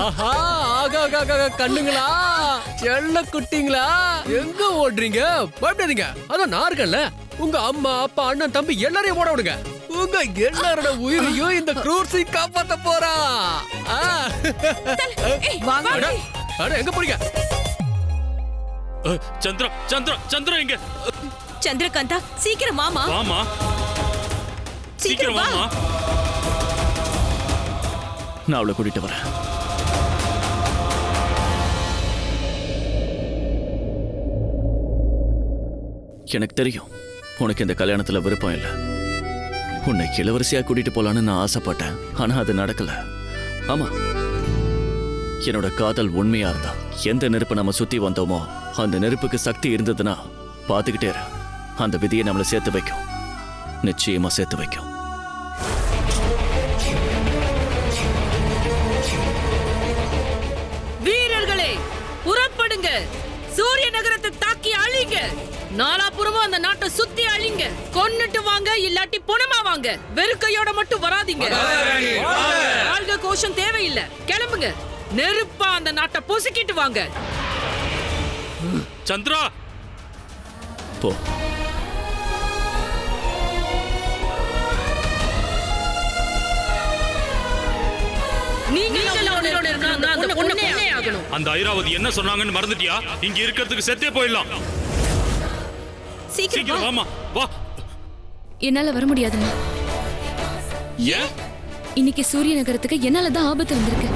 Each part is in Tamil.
ஆஹா, ஆகா, ஆகா, ஆகா, கண்ணுங்களா, செல்ல குட்டிங்களா, எங்க ஓடுறீங்க? பயப்படாதீங்க, அதான் நான் இருக்கேன்ல. உங்க அம்மா, அப்பா, அண்ணன், தம்பி எல்லாரையும் ஓட விடுங்க. உங்க எல்லாரோட உயிரையும் இந்த க்ரூசி காப்பாத்த போறா. வாங்க. அட, எங்க போறீங்க? சந்திரா சந்திரா சந்திரா இங்க. சந்திரகாந்தா, சீக்கிரம் மாமா. வாமா, சீக்கிரம் வாமா. நான் அவளை கூட்டிட்டு வரேன். எனக்கு தெரியும் உனக்கு இந்த கல்யாணத்துல விருப்பம் இல்லை. உன்னை இளவரசியா கூட்டிட்டு போலான்னு நான் ஆசைப்பட்டேன். ஆனா அது நடக்கல. ஆமா, என்னோட காதல் உண்மையா இருந்தா எந்த நெருப்பு நம்ம சுத்தி வந்தோமோ அந்த நெருப்புக்கு சக்தி இருந்ததுன்னா பாத்துக்கிட்டே இரு. அந்த விதியை நம்மளை சேர்த்து வைக்கும், நிச்சயமா சேர்த்து வைக்கும். வீரர்களே, புறப்படுங்க. சூரிய நகரத்தை தாக்கி அழிங்க. நாலாபுறமும் அந்த நாட்டை சுத்தி அழிங்க. கொன்னுட்டு வாங்க, இல்லாட்டி பொணமா வாங்க. வெறுக்கையோட மட்டும் வராதீங்க. வாழ்க கோஷம் தேவையில்லை. கிளம்புங்க. நெருப்பா அந்த நாட்டை பொசுக்கிட்டு வாங்க. சந்திரா போ. அந்த ஐராவதி என்ன சொன்னாங்கன்னு மறந்துட்டியா? இங்க இருக்கிறதுக்கு செத்தே போயிடலாம். சீக்கிரம் வாமா, வா. என்னால வர முடியாதுமா. ஏன்? இன்னைக்கு சூரிய நகரத்துக்கு என்னாலதான் ஆபத்து வந்திருக்கு.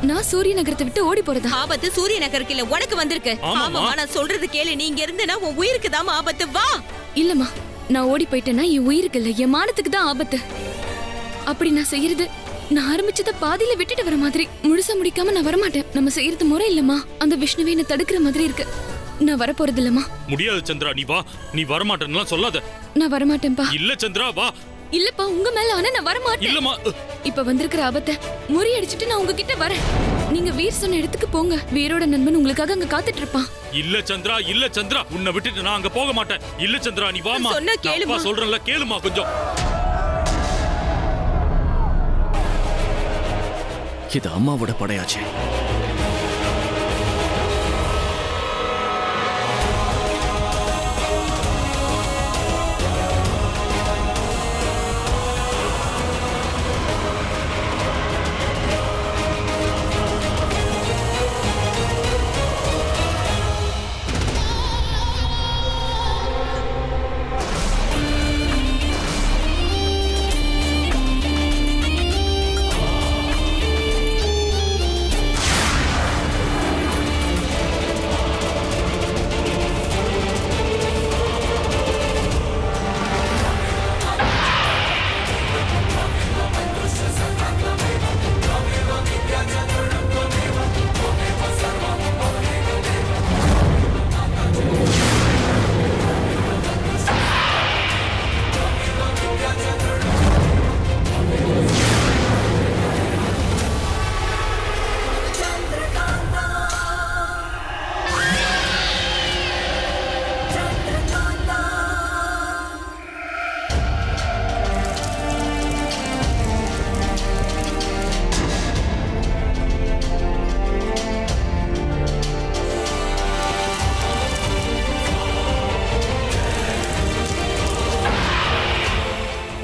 நான் சூரிய நகரத்தை விட்டு ஓடி போறதா? ஆபத்து சூரிய நகருக்கு இல்ல, உனக்கு வந்திருக்கு. ஆமா, நான் சொல்றது கேளு. நீ இங்க இருந்தனா உன் உயிருக்கு தான் ஆபத்து. வா. இல்லம்மா, நான் ஓடி போயிட்டேன்னா என் உயிருக்கு இல்ல, என் மானத்துக்கு தான் ஆபத்து. அப்படி நான் செய்யறது நான் ஆரம்பிச்சத பாதியில விட்டுட்டு வர மாதிரி. முழுசா முடிக்காம நான் வரமாட்டேன். நம்ம செய்யறது முறை இல்லம்மா. அந்த விஷ்ணுவை என்ன தடுக்கிற மாதிரி இருக்கு. நான் வர போறது இல்லம்மா. முடியாது சந்திரா, நீ வா. நீ வரமாட்டேன்னு சொல்லாத. நான் வரமாட்டேன்பா. இல்ல சந்திரா, வா. இல்லப்பா, உங்க மேல ஆனா நான் வரமாட்டேன். இல்லம்மா. இப்ப வந்திருக்கிற ஆபத்தை முறியடிச்சிட்டு நான் உங்ககிட்ட வரேன். நீங்க வீர் சொன்ன இடத்துக்கு போங்க. வீரோட நண்பன் உங்களுக்காக அங்க காத்துட்டு இருப்பான். இல்ல சந்திரா, இல்ல சந்திரா, உன்னை விட்டுட்டு நான் அங்க போக மாட்டேன். இல்ல சந்திரா, நீ வாமா. சொன்னா கேளுமா. நான் சொல்றேன்ல, கேளுமா கொஞ்சம். இது அம்மாவோட படையாச்சு.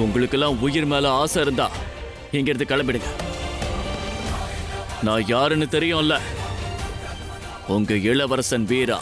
உங்களுக்கெல்லாம் உயிர் மேல ஆசை இருந்தா இங்க இருந்து கிளம்பிடுங்க. நான் யாருன்னு தெரியும்ல, உங்க இளவரசன் வீரா.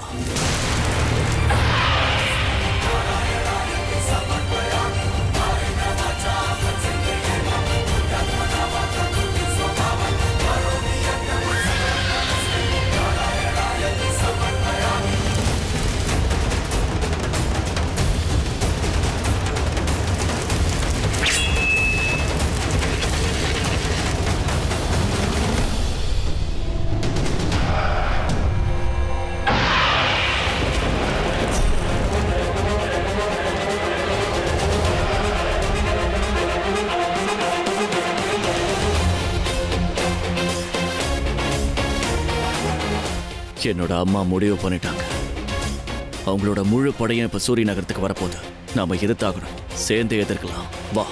என்னோட அம்மா முடிவு பண்ணிட்டாங்க. அவங்களோட முழு படையும் இப்ப சூரிய நகரத்துக்கு வரப்போகுது. நாம எதிர்த்தாகணும். சேர்ந்து எதிர்க்கலாம். வா.